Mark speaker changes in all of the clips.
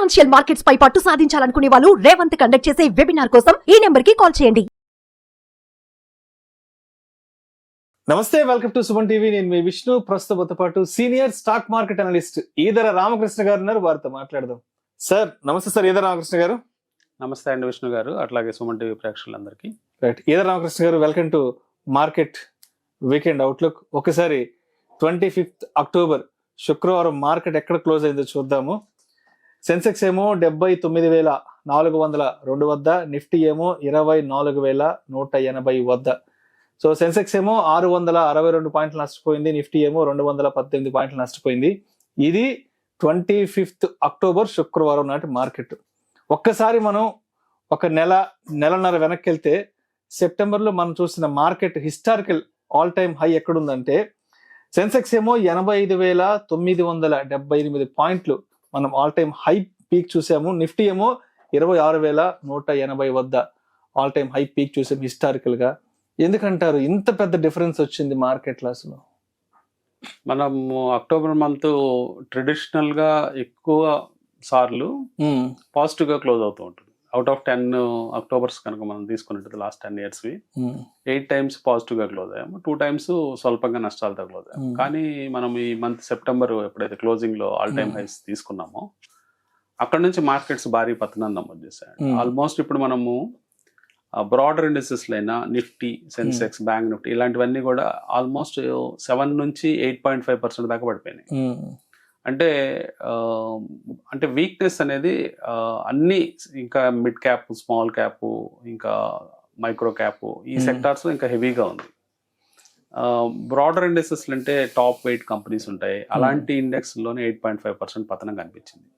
Speaker 1: Financial markets పై పట్టు సాధించాలనుకునే వాళ్ళు Revanth conduct చేసే వెబినార్ కోసం ఈ నెంబర్ కి కాల్ చేయండి.
Speaker 2: నమస్తే, వెల్కమ్ టు సుమన్ టీవీ. నేను మీ విష్ణు. ప్రస్తుతంతో పాటు senior stock market analyst Eedara Ramakrishna గారు ఉన్నారు. వారితో మాట్లాడదాం. సార్ నమస్తే. సార్ ఈదర రామకృష్ణ గారు.
Speaker 3: నమస్తే అండి విష్ణు గారు, అట్లాగే సుమన్ టీవీ ప్రేక్షకులందరికీ.
Speaker 2: రైట్, ఈదర రామకృష్ణ గారు, welcome to market weekend outlook. ఒకసారి 25th అక్టోబర్ శుక్రవారం మార్కెట్ ఎక్కడ క్లోజ్ అయిందో చూద్దాము. సెన్సెక్స్ ఏమో 79,402 వద్ద, నిఫ్టీ ఏమో 24,180 వద్ద. సో సెన్సెక్స్ ఏమో 662 పాయింట్లు నష్టపోయింది, నిఫ్టీ ఏమో 218 పాయింట్లు నష్టపోయింది. ఇది 25th అక్టోబర్ శుక్రవారం నాటి మార్కెట్. ఒక్కసారి మనం ఒక నెలన్నర వెనక్కి వెళ్తే సెప్టెంబర్లో మనం చూసిన market historical all time high ఎక్కడుందంటే సెన్సెక్స్ ఏమో 85,978 పాయింట్లు మనం ఆల్ టైమ్ హై పీక్ చూసాము. నిఫ్టీ ఏమో 26,180 వద్ద ఆల్ టైమ్ హై పీక్ చూసాము హిస్టారికల్ గా. ఎందుకంటారు ఇంత పెద్ద డిఫరెన్స్ వచ్చింది మార్కెట్లో? అసలు
Speaker 3: మనము అక్టోబర్ మంత్ ట్రెడిషనల్ గా ఎక్కువ సార్లు పాజిటివ్ గా క్లోజ్ అవుతూ ఉంటుంది. అవుట్ ఆఫ్ 10 అక్టోబర్స్ కనుక మనం తీసుకున్నట్టు లాస్ట్ 10 years 8 times పాజిటివ్ గా క్లోజ్ అయ్యాము, 2 times స్వల్పంగా నష్టాలతో క్లోజ్ అయ్యాము. కానీ మనం ఈ మంత్ సెప్టెంబర్ ఎప్పుడైతే క్లోజింగ్ లో ఆల్ టైమ్ హైస్ తీసుకున్నామో అక్కడ నుంచి మార్కెట్స్ భారీ పతనాన్ని నమోదు చేశాయి. ఆల్మోస్ట్ ఇప్పుడు మనము బ్రాడర్ ఇండస్ట్రీస్ అయినా నిఫ్టీ, సెన్సెక్స్, బ్యాంక్ నిఫ్టీ ఇలాంటివన్నీ కూడా ఆల్మోస్ట్ 7 నుంచి 8.5% దాకా పడిపోయినాయి. అంటే వీక్నెస్ అనేది అన్ని ఇంకా మిడ్ క్యాప్, స్మాల్ క్యాప్, ఇంకా మైక్రో క్యాప్ ఈ సెక్టార్స్ లో ఇంకా హెవీగా ఉంది. బ్రాడర్ ఇండెక్సెస్ అంటే టాప్ 8 కంపెనీస్ ఉంటాయి. అలాంటి ఇండెక్స్ లోనే 8.5% పతనం కనిపించింది.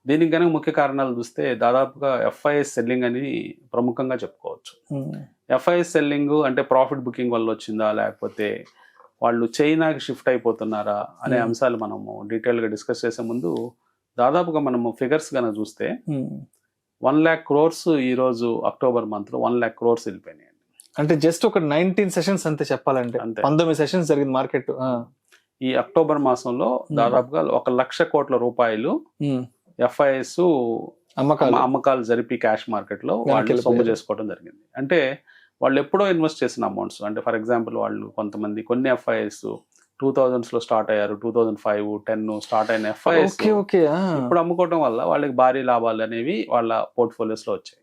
Speaker 3: దీనికి కనుక ముఖ్య కారణాలు చూస్తే దాదాపుగా ఎఫ్ఐఎస్ సెల్లింగ్ అని ప్రముఖంగా చెప్పుకోవచ్చు. ఎఫ్ఐఎస్ సెల్లింగ్ అంటే ప్రాఫిట్ బుకింగ్ వల్ల వచ్చిందా, లేకపోతే వాళ్ళు చైనాకి షిఫ్ట్ అయిపోతున్నారా అనే అంశాలు మనము డీటెయిల్గా డిస్కస్ చేసే ముందు దాదాపుగా మనము ఫిగర్స్ కనుక చూస్తే 1 lakh crores ఈరోజు అక్టోబర్ మంత్ లో 1 lakh crores వెళ్ళిపోయినాయి.
Speaker 2: అంటే జస్ట్ ఒక 19 సెషన్స్ అంతే చెప్పాలంటే, 19 సెషన్స్ జరిగింది మార్కెట్
Speaker 3: ఈ అక్టోబర్ మాసంలో. దాదాపుగా 1 లక్ష కోట్ల రూపాయలు ఎఫ్ఐఎస్ అమ్మకాలు జరిపి క్యాష్ మార్కెట్ లో వాళ్ళు సొమ్ము చేసుకోవడం జరిగింది. అంటే వాళ్ళు ఎప్పుడో ఇన్వెస్ట్ చేసిన అమౌంట్స్. అంటే ఫర్ ఎగ్జాంపుల్ వాళ్ళు కొన్ని ఎఫ్ఐఎస్ 2000s లో స్టార్ట్ అయ్యారు, 2005, 10 స్టార్ట్ అయిన ఎఫ్ఐఎస్ ఇప్పుడు అమ్ముకోవడం వల్ల వాళ్ళకి భారీ లాభాలు అనేవి వాళ్ళ పోర్ట్ఫోలియోస్ లో వచ్చాయి.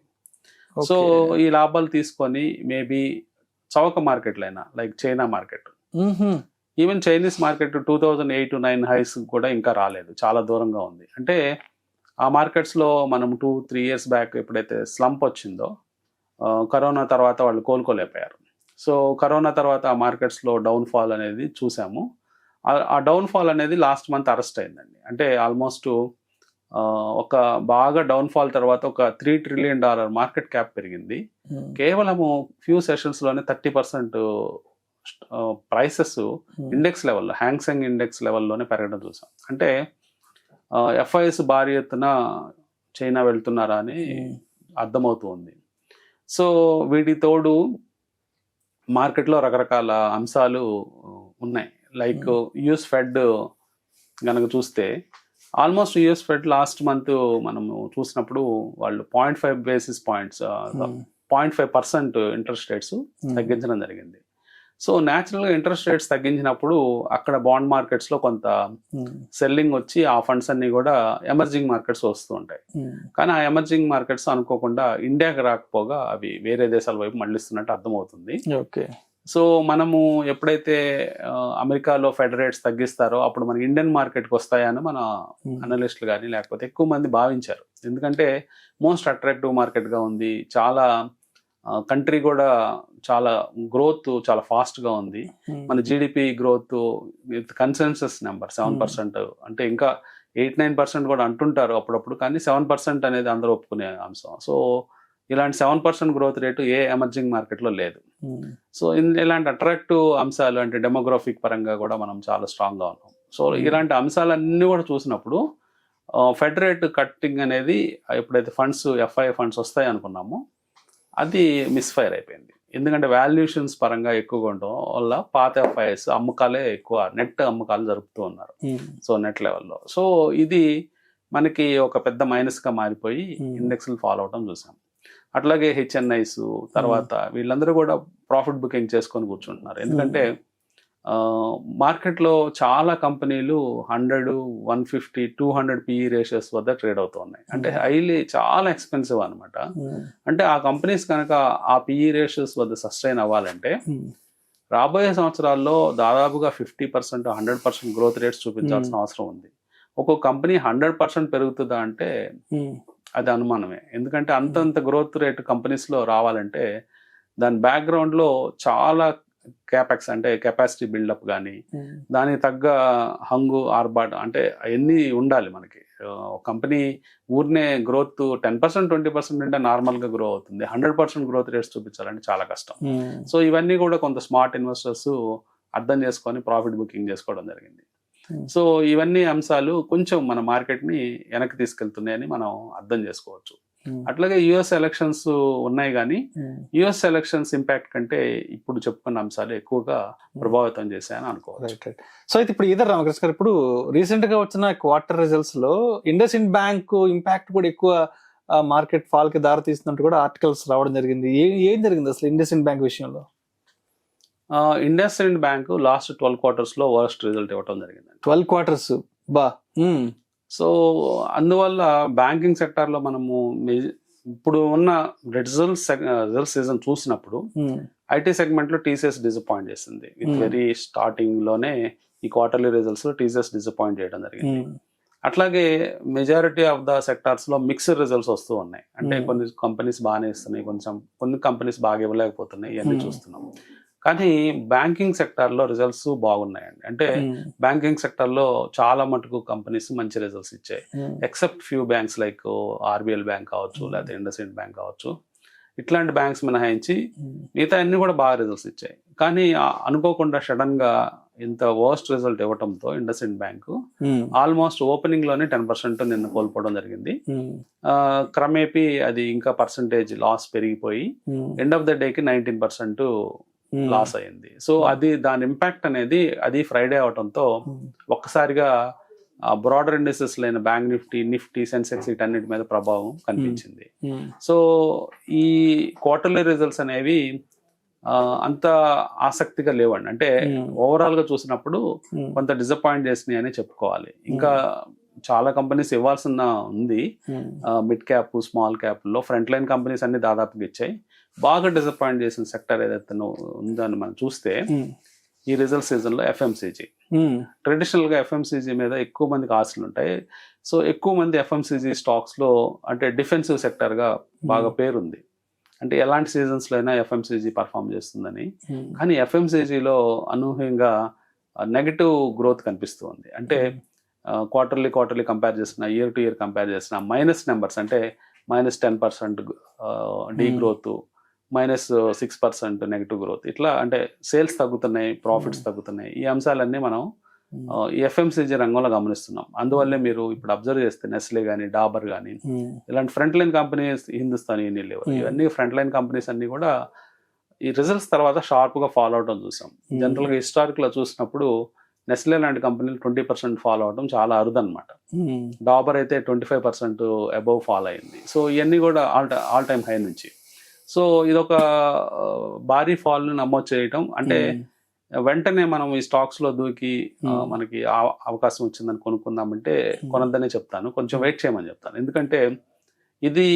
Speaker 3: సో ఈ లాభాలు తీసుకొని మేబీ చౌక మార్కెట్లు అయినా like China market, even Chinese market 2008-9 highs కూడా ఇంకా రాలేదు, చాలా దూరంగా ఉంది. అంటే ఆ మార్కెట్స్ లో మనం 2-3 years బ్యాక్ ఎప్పుడైతే స్లంప్ వచ్చిందో, కరోనా తర్వాత వాళ్ళు కోలుకోలేకపోయారు. సో కరోనా తర్వాత ఆ మార్కెట్స్లో డౌన్ ఫాల్ అనేది చూసాము. ఆ డౌన్ ఫాల్ అనేది లాస్ట్ మంత్ అరెస్ట్ అయిందండి. అంటే ఆల్మోస్ట్ ఒక బాగా డౌన్ ఫాల్ తర్వాత ఒక $3 trillion మార్కెట్ క్యాప్ పెరిగింది. కేవలము ఫ్యూ సెషన్స్లోనే 30% ప్రైసెస్ ఇండెక్స్ లెవెల్లో, హ్యాంగ్సెంగ్ ఇండెక్స్ లెవెల్లోనే పెరగడం చూసాం. అంటే ఎఫ్ఐఎస్ భారీ ఎత్తున చైనా వెళ్తున్నారా అని అర్థమవుతుంది. సో వీటి తోడు మార్కెట్లో రకరకాల అంశాలు ఉన్నాయి. లైక్ యుఎస్ ఫెడ్ కనుక చూస్తే almost US fed last month మనము చూసినప్పుడు వాళ్ళు 0.5 basis points 0.5% ఇంట్రెస్ట్ రేట్స్ తగ్గించడం జరిగింది. సో న్యాచురల్గా ఇంట్రెస్ట్ రేట్స్ తగ్గించినప్పుడు అక్కడ బాండ్ మార్కెట్స్లో కొంత సెల్లింగ్ వచ్చి ఆ ఫండ్స్ అన్ని కూడా ఎమర్జింగ్ మార్కెట్స్ వస్తూ ఉంటాయి. కానీ ఆ ఎమర్జింగ్ మార్కెట్స్ అనుకోకుండా ఇండియాకి రాకపోగా అవి వేరే దేశాల వైపు మళ్ళిస్తున్నట్టు అర్థమవుతుంది. సో మనము ఎప్పుడైతే అమెరికాలో ఫెడ్ రేట్స్ తగ్గిస్తారో అప్పుడు మనకి ఇండియన్ మార్కెట్కి వస్తాయని మన అనలిస్టులు కానీ లేకపోతే ఎక్కువ మంది భావించారు. ఎందుకంటే మోస్ట్ అట్రాక్టివ్ మార్కెట్గా ఉంది, చాలా కంట్రీ కూడా చాలా గ్రోత్ చాలా ఫాస్ట్గా ఉంది. మన జీడిపి గ్రోత్ కన్సెన్సస్ నెంబర్ 7%, అంటే ఇంకా 8-9% కూడా అంటుంటారు అప్పుడప్పుడు, కానీ 7% అనేది అందరూ ఒప్పుకునే అంశం. సో ఇలాంటి 7% గ్రోత్ రేటు ఏ ఎమర్జింగ్ మార్కెట్లో లేదు. సో ఇలాంటి అట్రాక్టివ్ అంశాలు అంటే డెమోగ్రఫిక్ పరంగా కూడా మనం చాలా స్ట్రాంగ్గా ఉన్నాం. సో ఇలాంటి అంశాలన్నీ కూడా చూసినప్పుడు ఫెడ్ రేట్ కట్టింగ్ అనేది ఎప్పుడైతే ఎఫ్ఐ ఫండ్స్ వస్తాయి అనుకున్నామో అది మిస్ఫైర్ అయిపోయింది. ఎందుకంటే వాల్యుయేషన్స్ పరంగా ఎక్కువగా ఉండడం వల్ల పాత ఎఫ్ఐఎస్ అమ్మకాలే ఎక్కువ, నెట్ అమ్మకాలు జరుపుతూ ఉన్నారు. సో నెట్ లెవెల్లో. సో ఇది మనకి ఒక పెద్ద మైనస్ గా మారిపోయి ఇండెక్స్లు ఫాలో అవడం చూసాం. అట్లాగే హెచ్ఎన్ఐస్ తర్వాత వీళ్ళందరూ కూడా ప్రాఫిట్ బుకింగ్ చేసుకొని కూర్చుంటున్నారు. ఎందుకంటే మార్కెట్లో చాలా కంపెనీలు 100, 150, 200 పిఈ రేషియోస్ వద్ద ట్రేడ్ అవుతున్నాయి. అంటే హైలీ చాలా ఎక్స్పెన్సివ్ అనమాట. అంటే ఆ కంపెనీస్ కనుక ఆ పిఈ రేషియోస్ వద్ద సస్టైన్ అవ్వాలంటే రాబోయే సంవత్సరాల్లో దాదాపుగా 50%, 100% గ్రోత్ రేట్స్ చూపించాల్సిన అవసరం ఉంది. ఒక్కో కంపెనీ 100% పెరుగుతుందా అంటే అది అనుమానమే. ఎందుకంటే అంతంత గ్రోత్ రేట్ కంపెనీస్ లో రావాలంటే దాని బ్యాక్గ్రౌండ్ లో చాలా క్యాపెక్స్ అంటే కెపాసిటీ బిల్డప్ కానీ దానికి తగ్గ హంగు ఆర్బాట్ అంటే అవన్నీ ఉండాలి మనకి. కంపెనీ ఊరినే గ్రోత్ 10%, 20% అంటే నార్మల్ గా గ్రో అవుతుంది. 100% గ్రోత్ రేట్స్ చూపించాలంటే చాలా కష్టం. సో ఇవన్నీ కూడా కొంత స్మార్ట్ ఇన్వెస్టర్స్ అర్థం చేసుకొని ప్రాఫిట్ బుకింగ్ చేసుకోవడం జరిగింది. సో ఇవన్నీ అంశాలు కొంచెం మన మార్కెట్ ని వెనక్కి తీసుకెళ్తున్నాయని మనం అర్థం చేసుకోవచ్చు. అట్లాగే యుఎస్ ఎలక్షన్స్ ఉన్నాయి, కానీ యుఎస్ ఎలక్షన్స్ ఇంపాక్ట్ కంటే ఇప్పుడు చెప్పుకున్న అంశాలు ఎక్కువగా ప్రభావితం చేశాయని అనుకోవచ్చు.
Speaker 2: సో అయితే ఇప్పుడు ఈదర్ రామకృష్ణ గారు, ఇప్పుడు రీసెంట్ గా వచ్చిన క్వార్టర్ రిజల్ట్స్ లో ఇండస్ ఇండ్ బ్యాంక్ ఇంపాక్ట్ కూడా ఎక్కువ మార్కెట్ ఫాల్ కి దారి తీస్తున్నట్టు కూడా ఆర్టికల్స్ రావడం జరిగింది. ఏం జరిగింది అసలు ఇండస్ ఇండ్ బ్యాంక్ విషయంలో?
Speaker 3: ఇండస్ ఇండ్ బ్యాంక్ లాస్ట్ 12 quarters లో వర్స్ట్ రిజల్ట్ ఇవ్వడం జరిగింది.
Speaker 2: 12 quarters బా.
Speaker 3: సో అందువల్ల బ్యాంకింగ్ సెక్టార్ లో మనము ఇప్పుడు ఉన్న రిజల్ట్స్ సీజన్ చూసినప్పుడు ఐటీ సెగ్మెంట్ లో టీసీఎస్ డిసప్పాయింట్ చేసింది. విత్ వెరీ స్టార్టింగ్ లోనే ఈ క్వార్టర్లీ రిజల్ట్స్ లో టీసీఎస్ డిసప్పాయింట్ చేయడం జరిగింది. అట్లాగే మెజారిటీ ఆఫ్ ద సెక్టార్స్ లో మిక్స్డ్ రిజల్ట్స్ వస్తూ ఉన్నాయి. అంటే కొన్ని కంపెనీస్ బాగానే ఇస్తున్నాయి, కొన్ని కంపెనీస్ బాగా ఇవ్వలేకపోతున్నాయి, ఇవన్నీ చూస్తున్నాం. కానీ బ్యాంకింగ్ సెక్టార్ లో రిజల్ట్స్ బాగున్నాయండి. అంటే బ్యాంకింగ్ సెక్టార్ లో చాలా మటుకు కంపెనీస్ మంచి రిజల్ట్స్ ఇచ్చాయి. Except few banks like RBL bank కావచ్చు, లేకపోతే ఇండస్ ఇండ్ బ్యాంక్ కావచ్చు, ఇట్లాంటి బ్యాంక్స్ మినహాయించి మిగతా అన్ని కూడా బాగా రిజల్ట్స్ ఇచ్చాయి. కానీ అనుకోకుండా సడన్ గా ఇంత వర్స్ట్ రిజల్ట్ ఇవ్వడంతో ఇండస్ ఇండ్ బ్యాంక్ ఆల్మోస్ట్ ఓపెనింగ్ లోనే 10% నిన్న కోల్పోవడం జరిగింది. క్రమేపీ అది ఇంకా పర్సంటేజ్ లాస్ పెరిగిపోయి ఎండ్ ఆఫ్ ద డేకి 19% లాస్ అయింది. సో అది దాని ఇంపాక్ట్ అనేది అది ఫ్రైడే అవడంతో ఒక్కసారిగా బ్రాడర్ ఇండస్ట్రీస్ లైన బ్యాంక్ నిఫ్టీ, సెన్సెక్స్ వీటన్నిటి మీద ప్రభావం కనిపించింది. సో ఈ క్వార్టర్లీ రిజల్ట్స్ అనేవి అంత ఆసక్తిగా లేవండి. అంటే ఓవరాల్ గా చూసినప్పుడు కొంత డిసప్పాయింట్ చేసినాయి అని చెప్పుకోవాలి. ఇంకా చాలా కంపెనీస్ ఇవ్వాల్సిన ఉంది. మిడ్ క్యాప్, స్మాల్ క్యాప్ లో ఫ్రంట్ లైన్ కంపెనీస్ అన్ని దాదాపుగా ఇచ్చాయి. బాగా డిసప్పాయింట్ చేసిన సెక్టర్ ఏదైతే ఉందని మనం చూస్తే ఈ రిజల్ట్ సీజన్ లో ఎఫ్ఎంసీజీ. ట్రెడిషనల్ గా ఎఫ్ఎంసీజీ మీద ఎక్కువ మందికి ఆశలు ఉంటాయి. సో ఎక్కువ మంది ఎఫ్ఎంసీజీ స్టాక్స్ లో అంటే డిఫెన్సివ్ సెక్టర్ గా బాగా పేరుంది. అంటే ఎలాంటి సీజన్స్ లో అయినా ఎఫ్ఎంసీజీ పర్ఫామ్ చేస్తుందని. కానీ ఎఫ్ఎంసీజీలో అనూహ్యంగా నెగటివ్ గ్రోత్ కనిపిస్తుంది. అంటే క్వార్టర్లీ కంపేర్ చేసిన, ఇయర్ టు ఇయర్ కంపేర్ చేసిన మైనస్ నెంబర్స్, అంటే -10% డీ గ్రోత్, -6% నెగిటివ్ గ్రోత్, ఇట్లా అంటే సేల్స్ తగ్గుతున్నాయి, ప్రాఫిట్స్ తగ్గుతున్నాయి. ఈ అంశాలన్నీ మనం ఈ ఎఫ్ఎంసీజీ రంగంలో గమనిస్తున్నాం. అందువల్లే మీరు ఇప్పుడు అబ్జర్వ్ చేస్తే నెస్లే కానీ, డాబర్ కానీ ఇలాంటి front line companies, Hindustan Unilever, ఇవన్నీ ఫ్రంట్ లైన్ కంపెనీస్ అన్ని కూడా ఈ రిజల్ట్స్ తర్వాత షార్ప్ గా ఫాలో అవడం చూసాం. జనరల్ గా హిస్టారిక్ లో చూసినప్పుడు నెస్లే లాంటి కంపెనీలు 20% ఫాలో అవడం చాలా అరుదనమాట. డాబర్ అయితే 25% అబౌవ్ ఫాలో అయింది. సో ఇవన్నీ కూడా ఆల్ టైమ్ హై నుంచి. సో ఇదొక భారీ ఫాల్ ని నమోదు చేయటం, అంటే వెంటనే మనం ఈ స్టాక్స్ లో దూకి మనకి అవకాశం వచ్చిందని కొనుక్కుందామంటే కొనద్దనే చెప్తాను, కొంచెం వెయిట్ చేయమని చెప్తాను. ఎందుకంటే ఇది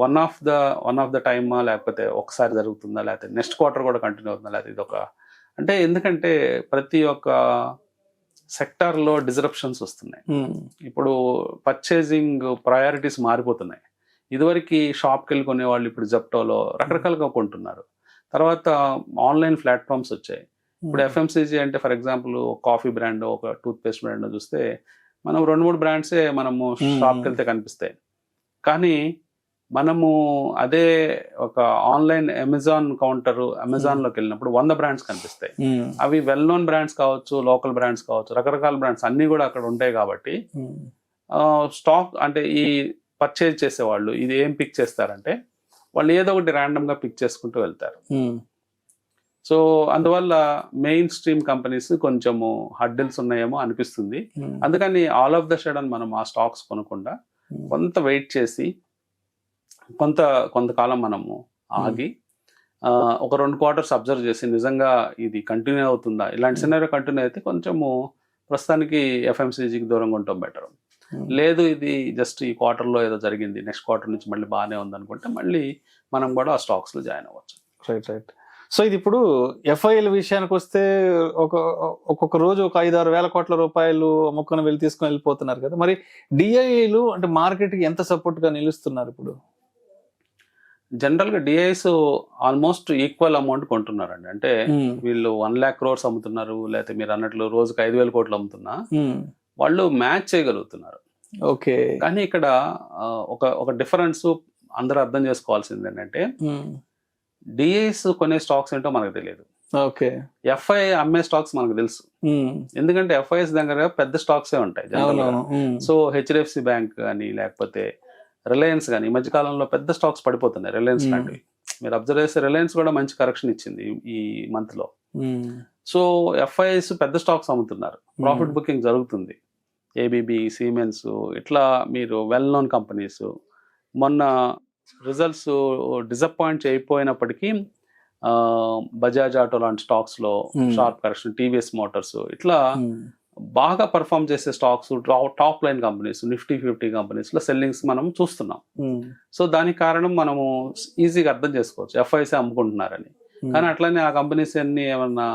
Speaker 3: వన్ ఆఫ్ ద టైమా, లేకపోతే ఒకసారి జరుగుతుందా, లేకపోతే నెక్స్ట్ క్వార్టర్ కూడా కంటిన్యూ అవుతుందా, లేకపోతే ఇదొక అంటే ఎందుకంటే ప్రతి ఒక్క సెక్టార్ లో డిజరప్షన్స్ వస్తున్నాయి. ఇప్పుడు పర్చేసింగ్ ప్రయారిటీస్ మారిపోతున్నాయి. ఇదివరకు షాప్కి వెళ్ళి కొనే వాళ్ళు ఇప్పుడు జెప్టోలో రకరకాలుగా కొంటున్నారు. తర్వాత ఆన్లైన్ ప్లాట్ఫామ్స్ వచ్చాయి. ఇప్పుడు ఎఫ్ఎంసీజీ అంటే ఫర్ ఎగ్జాంపుల్ కాఫీ బ్రాండ్, ఒక టూత్ పేస్ట్ బ్రాండ్ చూస్తే మనం 2-3 బ్రాండ్సే మనము షాప్కి వెళ్తే కనిపిస్తాయి. కానీ మనము అదే ఒక ఆన్లైన్ అమెజాన్లోకి వెళ్ళినప్పుడు 100 బ్రాండ్స్ కనిపిస్తాయి. అవి వెల్ నోన్ బ్రాండ్స్ కావచ్చు, లోకల్ బ్రాండ్స్ కావచ్చు, రకరకాల బ్రాండ్స్ అన్ని కూడా అక్కడ ఉంటాయి. కాబట్టి స్టాక్ అంటే ఈ పర్చేజ్ చేసేవాళ్ళు ఇది ఏం పిక్ చేస్తారంటే వాళ్ళు ఏదో ఒకటి ర్యాండమ్ గా పిక్ చేసుకుంటూ వెళ్తారు. సో అందువల్ల మెయిన్ స్ట్రీమ్ కంపెనీస్ కొంచెము హడ్డిల్స్ ఉన్నాయేమో అనిపిస్తుంది. అందుకని ఆల్ ఆఫ్ ద సడన్ మనం ఆ స్టాక్స్ కొనకుండా కొంత వెయిట్ చేసి కొంతకాలం మనము ఆగి ఒక 2 quarters అబ్జర్వ్ చేసి నిజంగా ఇది కంటిన్యూ అవుతుందా, ఇలాంటి సినారియో కంటిన్యూ అయితే కొంచెము ప్రస్తుతానికి ఎఫ్ఎంసీజీకి దూరంగా ఉండటం బెటర్. లేదు ఇది జస్ట్ ఈ క్వార్టర్లో ఏదో జరిగింది, నెక్స్ట్ క్వార్టర్ నుంచి మళ్ళీ బాగానే ఉంది అనుకుంటే మళ్ళీ మనం కూడా ఆ స్టాక్స్లో జాయిన్ అవ్వచ్చు.
Speaker 2: రైట్. సో ఇది ఇప్పుడు ఎఫ్ఐఎల్ విషయానికి వస్తే ఒక్కొక్క రోజు ఒక 5-6 వేల కోట్ల రూపాయలు అమ్ముకొని తీసుకొని వెళ్ళిపోతున్నారు కదా, మరి డిఐలు అంటే మార్కెట్కి ఎంత సపోర్ట్గా నిలుస్తున్నారు ఇప్పుడు?
Speaker 3: జనరల్గా డిఐస్ ఆల్మోస్ట్ ఈక్వల్ అమౌంట్ కొంటున్నారండి. అంటే వీళ్ళు 1 lakh crores అమ్ముతున్నారు, లేకపోతే మీరు అన్నట్లు రోజుకి 5,000 కోట్లు అమ్ముతున్నా వాళ్ళు మ్యాచ్ చేయగలుగుతున్నారు.
Speaker 2: ఓకే.
Speaker 3: కానీ ఇక్కడ ఒక డిఫరెన్స్ అందరూ అర్థం చేసుకోవాల్సింది ఏంటంటే డిఐస్ కొనే స్టాక్స్ ఏంటో మనకు తెలియదు.
Speaker 2: ఓకే.
Speaker 3: ఎఫ్ఐ అమ్మే స్టాక్స్ మనకు తెలుసు, ఎందుకంటే ఎఫ్ఐఎస్ దగ్గర పెద్ద స్టాక్సే ఉంటాయి జనరల్గా. సో హెచ్డిఎఫ్సి బ్యాంక్ కానీ లేకపోతే రిలయన్స్ కానీ ఈ మధ్య కాలంలో పెద్ద స్టాక్స్ పడిపోతున్నాయి. రిలయన్స్ లాంటివి మీరు అబ్జర్వ్ చేస్తే రిలయన్స్ కూడా మంచి కరెక్షన్ ఇచ్చింది ఈ మంత్ లో. సో ఎఫ్ఐఎస్ పెద్ద స్టాక్స్ అమ్ముతున్నారు, ప్రాఫిట్ బుకింగ్ జరుగుతుంది. ఏబిబి, సిమెన్స్ ఇట్లా మీరు వెల్ నోన్ కంపెనీస్. మొన్న రిజల్ట్స్ డిసప్పాయింట్ అయిపోయినప్పటికీ బజాజ్ ఆటో లాంటి స్టాక్స్ లో షార్ప్ కరెక్షన్, టీవీఎస్ మోటార్స్ ఇట్లా బాగా పర్ఫామ్ చేసే stocks, top line companies, Nifty 50 companies లో సెల్లింగ్స్ మనం చూస్తున్నాం. సో దానికి కారణం మనము ఈజీగా అర్థం చేసుకోవచ్చు, ఎఫ్ఐసీ అమ్ముకుంటున్నారని. కానీ అట్లనే ఆ కంపెనీస్ అన్ని ఏమన్నా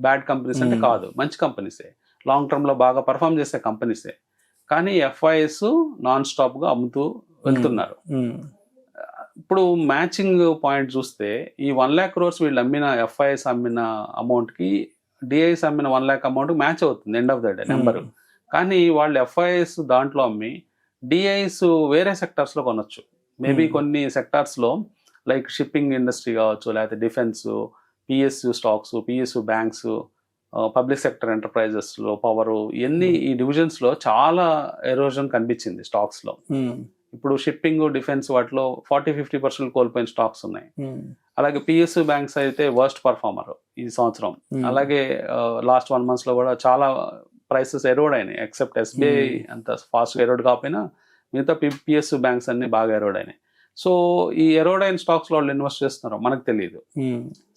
Speaker 3: బ్యాడ్ కంపెనీస్ అంటే కాదు, మంచి కంపెనీసే, లాంగ్ టర్మ్ లో బాగా పర్ఫామ్ చేసే కంపెనీసే. కానీ ఎఫ్ఐఎస్ నాన్ స్టాప్ గా అమ్ముతూ వెళ్తున్నారు. ఇప్పుడు మ్యాచింగ్ పాయింట్ చూస్తే ఈ 1 lakh crores వీళ్ళు అమ్మిన ఎఫ్ఐఎస్ అమ్మిన అమౌంట్ కి డిఐఎస్ అమ్మిన 1 lakh అమౌంట్ మ్యాచ్ అవుతుంది end of the day number. కానీ వాళ్ళు ఎఫ్ఐఎస్ దాంట్లో అమ్మి డిఐఎస్ వేరే సెక్టార్స్ లో కొనొచ్చు. మేబీ కొన్ని సెక్టార్స్ లో లైక్ షిప్పింగ్ ఇండస్ట్రీ కావచ్చు, లేకపోతే defence, PSU stocks, PSU banks, public sector enterprises లో పవర్, ఇవన్నీ ఈ డివిజన్స్ లో చాలా ఎరోజన్ కనిపించింది స్టాక్స్ లో. ఇప్పుడు షిప్పింగ్, డిఫెన్స్ వాటిలో 40-50% కోల్పోయిన స్టాక్స్ ఉన్నాయి. అలాగే పిఎస్యు బ్యాంక్స్ అయితే వర్స్ట్ పర్ఫార్మర్ ఈ సంవత్సరం. అలాగే లాస్ట్ 1 month లో కూడా చాలా ప్రైసెస్ ఎరోడ్ అయినాయి. ఎక్సెప్ట్ ఎస్బీఐ అంత ఫాస్ట్గా ఎరోడ్ కాకపోయినా మిగతా పిఎస్యు బ్యాంక్స్ అన్ని బాగా ఎరోడ్ అయినాయి. సో ఈ ఎరోడ్ అయిన స్టాక్స్ లో వాళ్ళు ఇన్వెస్ట్ చేస్తున్నారో మనకు తెలియదు.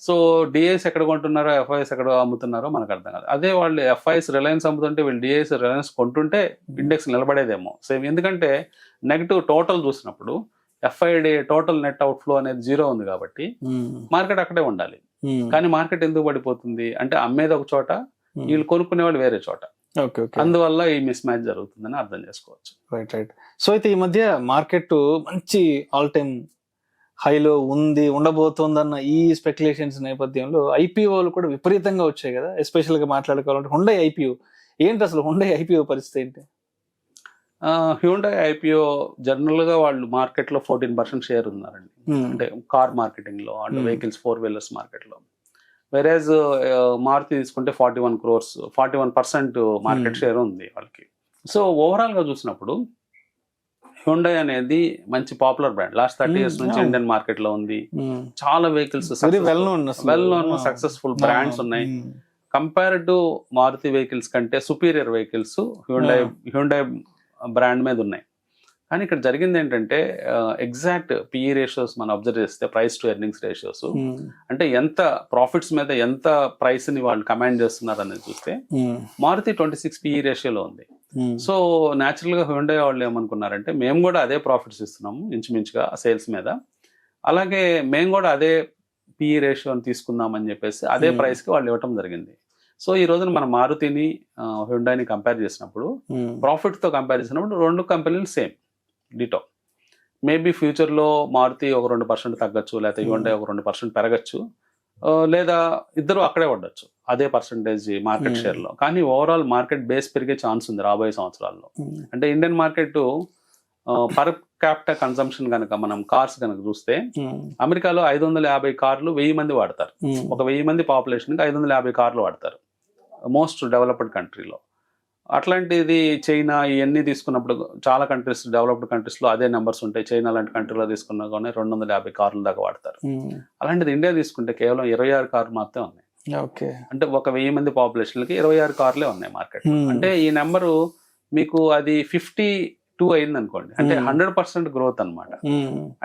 Speaker 3: సో డిఐఎస్ ఎక్కడ కొంటున్నారో, ఎఫ్ఐఎస్ ఎక్కడ అమ్ముతున్నారో మనకు అర్థం కాదు. అదే వాళ్ళు ఎఫ్ఐఎస్ రిలయన్స్ అమ్ముతుంటే వీళ్ళు డిఐఎస్ రిలయన్స్ కొంటుంటే ఇండెక్స్ నిలబడేదేమో సేమ్. ఎందుకంటే నెగిటివ్ టోటల్ చూసినప్పుడు FID total net out flow అనేది 0 ఉంది కాబట్టి మార్కెట్ అక్కడే ఉండాలి. కానీ మార్కెట్ ఎందుకు పడిపోతుంది అంటే అమ్మేది ఒక చోట, వీళ్ళు కొనుక్కునే వాళ్ళు వేరే చోట. అందువల్ల ఈ మిస్ మ్యాచ్ జరుగుతుందని అర్థం చేసుకోవచ్చు.
Speaker 2: రైట్. సో అయితే ఈ మధ్య మార్కెట్ మంచి ఆల్ టైమ్ హైలో ఉండబోతోందన్న ఈ స్పెక్యులేషన్స్ నేపథ్యంలో ఐపీఓలు కూడా విపరీతంగా వచ్చాయి కదా. ఎస్పెషల్ గా మాట్లాడుకోవాలంటే హుండై ఐపీఓ ఏంటి, అసలు హుండై ఐపీఓ పరిస్థితి ఏంటి?
Speaker 3: హ్యూండై ఐపీఓ జనరల్ గా వాళ్ళు మార్కెట్ లో 14% షేర్ ఉన్నారండి. అంటే కార్ మార్కెటింగ్ లో, అంటే వెహికల్స్ 4-wheelers మార్కెట్ లో. వెరేజ్ మారుతి తీసుకుంటే 41 crores, 41% మార్కెట్ షేర్ ఉంది వాళ్ళకి. సో ఓవరాల్ గా చూసినప్పుడు హ్యూండై అనేది మంచి పాపులర్ బ్రాండ్. లాస్ట్ 30 years నుంచి ఇండియన్ మార్కెట్ లో ఉంది. చాలా vehicles well known successful brands ఉన్నాయి. కంపేర్ టు మారుతి వెహికల్స్ కంటే సుపీరియర్ వెహికల్స్ హ్యూండై బ్రాండ్ మీద ఉన్నాయి. కానీ ఇక్కడ జరిగింది ఏంటంటే ఎగ్జాక్ట్ పిఈ రేషియోస్ మనం అబ్జర్వ్ చేస్తే, ప్రైస్ టు ఎర్నింగ్స్ రేషియోస్ అంటే ఎంత ప్రాఫిట్స్ మీద ఎంత ప్రైస్ ని వాళ్ళు కమాండ్ చేస్తున్నారు అనేది చూస్తే మారుతి 26 పిఈ రేషియోలో ఉంది. సో న్యాచురల్ గా హ్యూండై వాళ్ళు ఏమనుకున్నారంటే మేము కూడా అదే ప్రాఫిట్స్ ఇస్తున్నాము ఇంచుమించుగా సేల్స్ మీద, అలాగే మేము కూడా అదే పిఈ రేషియోని తీసుకుందామని చెప్పేసి అదే ప్రైస్ కి వాళ్ళు ఇవ్వటం జరిగింది. సో ఈ రోజున మన మారుతిని హ్యూండైని కంపేర్ చేసినప్పుడు, ప్రాఫిట్ తో కంపేర్ చేసినప్పుడు 2 కంపెనీలు సేమ్ డిటో. మేబీ ఫ్యూచర్లో మారుతి ఒక 2% తగ్గచ్చు, లేకపోతే హ్యూండై ఒక 2% పెరగచ్చు, లేదా ఇద్దరు అక్కడే ఉండొచ్చు అదే పర్సంటేజ్ మార్కెట్ షేర్లో. కానీ ఓవరాల్ మార్కెట్ బేస్ పెరిగే ఛాన్స్ ఉంది రాబోయే సంవత్సరాల్లో. అంటే Indian market per capital consumption కనుక మనం కార్స్ కనుక చూస్తే, అమెరికాలో 550 కార్లు 1000 మంది వాడతారు. ఒక 1000 మంది పాపులేషన్కి 550 కార్లు వాడతారు మోస్ట్ డెవలప్డ్ కంట్రీలో. అట్లాంటిది చైనా ఇవన్నీ తీసుకున్నప్పుడు చాలా కంట్రీస్, డెవలప్డ్ కంట్రీస్ లో అదే నెంబర్స్ ఉంటాయి. చైనా లాంటి కంట్రీలో తీసుకున్నా కానీ 250 కార్ల దాకా వాడతారు. అలాంటిది ఇండియా తీసుకుంటే కేవలం 26 కార్లు మాత్రమే ఉన్నాయి.
Speaker 2: ఓకే,
Speaker 3: అంటే 1000 మంది పాపులేషన్ కి 26 కార్లే ఉన్నాయి మార్కెట్. అంటే ఈ నెంబరు మీకు అది 52 అయింది అనుకోండి, అంటే 100% గ్రోత్ అన్నమాట.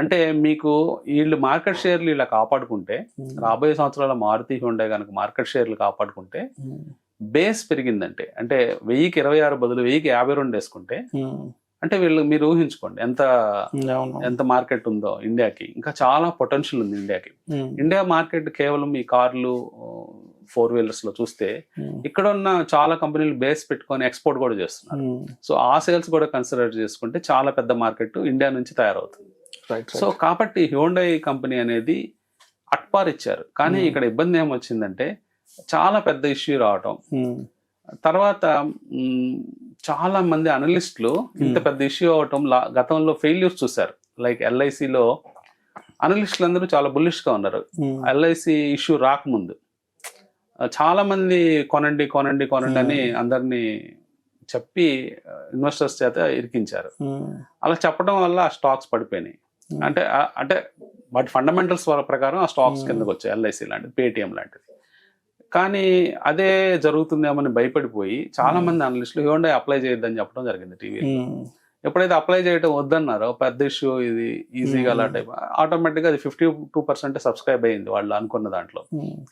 Speaker 3: అంటే మీకు వీళ్ళు మార్కెట్ షేర్లు ఇలా కాపాడుకుంటే, రాబోయే సంవత్సరాల మారుతి హుండై కనుక మార్కెట్ షేర్లు కాపాడుకుంటే, బేస్ పెరిగిందంటే, అంటే 1000కి 26 బదులు 1000కి 52 వేసుకుంటే, అంటే మీరు ఊహించుకోండి ఎంత మార్కెట్ ఉందో ఇండియాకి. ఇంకా చాలా పొటెన్షియల్ ఉంది ఇండియాకి. ఇండియా మార్కెట్ కేవలం ఈ కార్లు, 4 వీలర్స్ లో చూస్తే ఇక్కడ ఉన్న చాలా కంపెనీలు బేస్ పెట్టుకొని ఎక్స్పోర్ట్ కూడా చేస్తున్నారు. సో ఆ సేల్స్ కూడా కన్సిడర్ చేసుకుంటే చాలా పెద్ద మార్కెట్ ఇండియా నుంచి తయారవుతుంది. సో కాబట్టి హ్యూండై కంపెనీ అనేది అట్పార్ ఇచ్చారు. కానీ ఇక్కడ ఇబ్బంది ఏమొచ్చిందంటే, చాలా పెద్ద ఇష్యూ రావటం, తర్వాత చాలా మంది అనలిస్టులు ఇంత పెద్ద ఇష్యూ అవటం గతంలో ఫెయిల్యూర్స్ చూశారు. లైక్ ఎల్ఐసిలో అనలిస్టులు అందరూ చాలా బుల్లిష్ గా ఉన్నారు. ఎల్ఐసి ఇష్యూ రాకముందు చాలా మంది కొనండి కొనండి కొనండి అని అందరినీ చెప్పి ఇన్వెస్టర్స్ చేత ఇరికించారు. అలా చెప్పడం వల్ల ఆ స్టాక్స్ పడిపోయినాయి. అంటే వాటి ఫండమెంటల్స్ ప్రకారం ఆ స్టాక్స్ కిందకు వచ్చాయి, ఎల్ఐసి లాంటిది, పేటిఎం లాంటిది. కానీ అదే జరుగుతుందేమని భయపడిపోయి చాలా మంది అనలిస్టులు హ్యూండై అప్లై చేయొద్దని చెప్పడం జరిగింది టీవీలో. ఎప్పుడైతే అప్లై చేయడం వద్దన్నారో, పెద్ద ఇష్యూ ఇది, ఈజీగా అలా టైప్, ఆటోమేటిక్గా అది 52% సబ్స్క్రైబ్ అయ్యింది వాళ్ళు అనుకున్న దాంట్లో.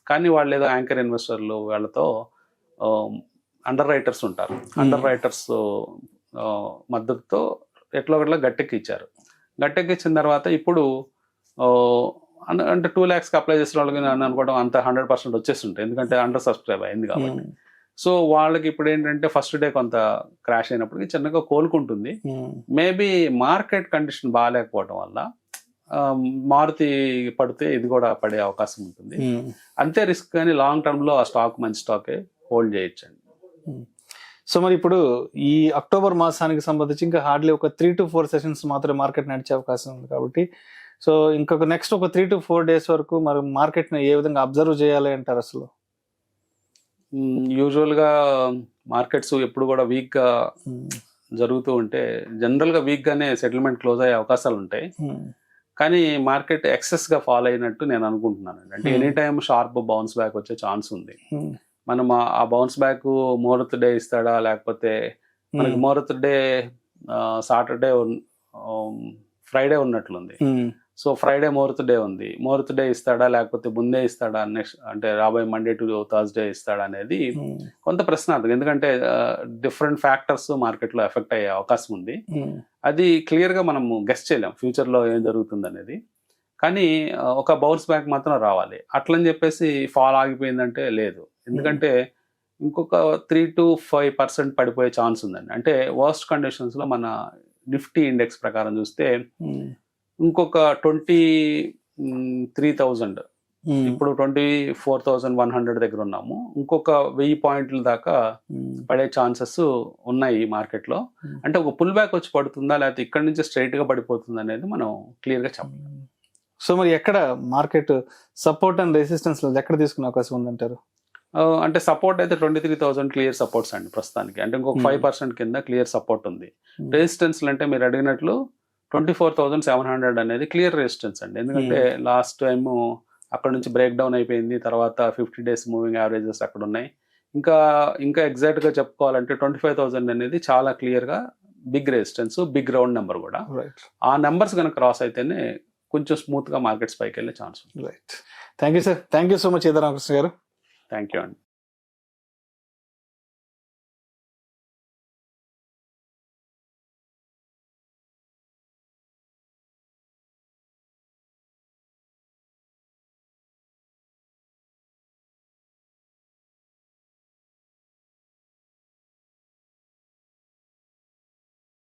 Speaker 3: కానీ వాళ్ళు ఏదో యాంకర్ ఇన్వెస్టర్లు వాళ్ళతో అండర్ రైటర్స్ ఉంటారు, అండర్ రైటర్స్ మద్దతుతో ఎట్లా ఒకట్లా గట్టెక్కిచ్చారు. గట్టెక్కిచ్చిన తర్వాత ఇప్పుడు అంటే 2 lakhsకి అప్లై చేసిన వాళ్ళకి నేను అనుకోవడం అంత 100% వచ్చేస్తుంటాయి, ఎందుకంటే అండర్ సబ్స్క్రైబ్ అయింది కాబట్టి. సో వాళ్ళకి ఇప్పుడు ఏంటంటే ఫస్ట్ డే కొంత క్రాష్ అయినప్పటికీ చిన్నగా కోలుకుంటుంది. మేబీ మార్కెట్ కండిషన్ బాగాలేకపోవడం వల్ల మారుతి పడితే ఇది కూడా పడే అవకాశం ఉంటుంది. అంతే రిస్క్, కానీ లాంగ్ టర్మ్ లో ఆ స్టాక్ మంచి స్టాకే హోల్డ్ చేయొచ్చండి.
Speaker 2: సో మరి ఇప్పుడు ఈ అక్టోబర్ మాసానికి సంబంధించి ఇంకా హార్డ్లీ ఒక 3 to 4 సెషన్స్ మాత్రమే మార్కెట్ నడిచే అవకాశం ఉంది కాబట్టి, సో ఇంకొక నెక్స్ట్ ఒక 3 to 4 డేస్ వరకు మరి మార్కెట్ ని ఏ విధంగా అబ్జర్వ్ చేయాలి అంటారు? అసలు
Speaker 3: యూజువల్ గా మార్కెట్స్ ఎప్పుడు కూడా వీక్ గా జరుగుతూ ఉంటే, జనరల్ గా వీక్ గానే సెటిల్మెంట్ క్లోజ్ అయ్యే అవకాశాలు ఉంటాయి. కానీ మార్కెట్ ఎక్సెస్ గా ఫాలో అయినట్టు నేను అనుకుంటున్నాను. అంటే any time sharp bounce back వచ్చే ఛాన్స్ ఉంది. మనం ఆ బౌన్స్ బ్యాక్ ముహూర్త డే ఇస్తాడా, లేకపోతే మనకి ముహూర్త డే సాటర్డే ఫ్రైడే ఉన్నట్లుంది. సో ఫ్రైడే ముహూర్త డే ఉంది, ముహూర్త డే ఇస్తాడా లేకపోతే ముందే ఇస్తాడా, నెక్స్ట్ అంటే రాబోయే మండే టు థర్స్డే ఇస్తాడా అనేది కొంత ప్రశ్నార్థకం. ఎందుకంటే డిఫరెంట్ ఫ్యాక్టర్స్ మార్కెట్ లో ఎఫెక్ట్ అయ్యే అవకాశం ఉంది. అది క్లియర్ గా మనం గెస్ చేయలేం ఫ్యూచర్ లో ఏం జరుగుతుంది అనేది. కానీ ఒక బౌన్స్ బ్యాక్ మాత్రం రావాలి. అట్లని చెప్పేసి ఫాల్ ఆగిపోయిందంటే లేదు, ఎందుకంటే ఇంకొక 3 to 5% పడిపోయే ఛాన్స్ ఉందండి. అంటే వర్స్ట్ కండిషన్స్ లో మన నిఫ్టీ ఇండెక్స్ ప్రకారం చూస్తే ఇంకొక 23,000, ఇప్పుడు 24,100 దగ్గర ఉన్నాము. ఇంకొక 1000 పాయింట్ల దాకా పడే ఛాన్సెస్ ఉన్నాయి మార్కెట్ లో. అంటే ఒక పుల్ బ్యాక్ వచ్చి పడుతుందా, లేకపోతే ఇక్కడ నుంచి స్ట్రైట్ గా పడిపోతుందా అనేది మనం క్లియర్ గా చెప్పలేం.
Speaker 2: సో మరి ఎక్కడ మార్కెట్ సపోర్ట్ అండ్ రెసిస్టెన్స్ ఎక్కడ తీసుకునే అవకాశం ఉందంటారు?
Speaker 3: అంటే సపోర్ట్ అయితే 23,000 క్లియర్ సపోర్ట్స్ అండి ప్రస్తుతానికి. అంటే ఇంకొక 5% కింద క్లియర్ సపోర్ట్ ఉంది. రెసిస్టెన్స్ అంటే మీరు అడిగినట్లు 24,700 అనేది క్లియర్ రెసిస్టెన్స్ అండి. ఎందుకంటే లాస్ట్ టైము అక్కడ నుంచి బ్రేక్ డౌన్ అయిపోయింది, తర్వాత 50 days మూవింగ్ యావరేజెస్ అక్కడ ఉన్నాయి. ఇంకా ఎగ్జాక్ట్ గా చెప్పుకోవాలంటే 25,000 అనేది చాలా క్లియర్ గా big resistance, big round number కూడా. ఆ నెంబర్స్ కనుక క్రాస్ అయితేనే కొంచెం స్మూత్ గా మార్కెట్స్ పైకి వెళ్ళే ఛాన్స్ ఉంది.
Speaker 2: Right, thank you sir, thank you so much ఎదరా రామకృష్ణ గారు.
Speaker 3: థ్యాంక్ యూ అండి.